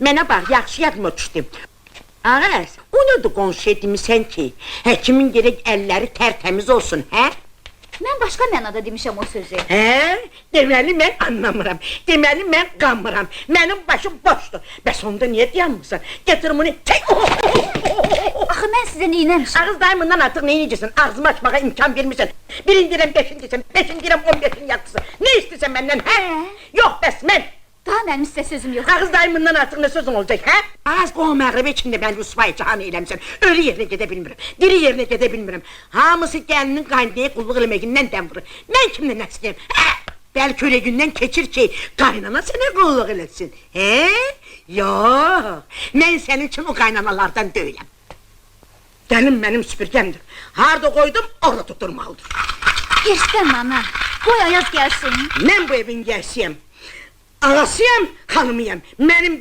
Mənə bax, yaxşı yadıma düşdü. Ağaz, o nədir qonşu etmisən ki? Həkimin gerək əlləri tərtəmiz olsun, hə? Mən başqa mənada demişəm o sözü. Hə? Deməli mən anlamıram, deməli mən qanmıram, mənim başım boşdur. Bəs onda niyə dayanmırsan? Getir bunu, çək! Axı mən sizə neynəmişəm? Ağız dayımından artıq neyniyəcəksən? Ağzımı açmağa imkan vermirsən. Birin deyirəm, beşin deyirəm, beşin deyirəm, 15'in yatısı. Ne istəyirsən məndən, hə? Yox, bəs mən! Daha mənim sizə sözüm yox. Ağız dayımından artıq nə sözün olacaq, hə? Ağız qoğum məğribi içində mən rüsvay cahanı eləmişsən. Ölü yerinə gedə bilmirəm, diri yerinə gedə bilmirəm. Hamısı gəlinin qaynaya qulluq eləməyindən dəm vurur. Mən kimlə nəsliyəm, hə? Bəlkə öyle gündən keçir ki, qaynana sənə qulluq eləsin, hə? Yox, mən sənin üçün o qaynanalardan deyiləm. Gəlim mənim süpürgəmdir. Harda qoydum, orada tutturmalıdır. Yersən ana, qoy Ayaz gəlsin. Mən bu evin gəlsiyəm. Ağasıyam, xanımıyam. Mənim bir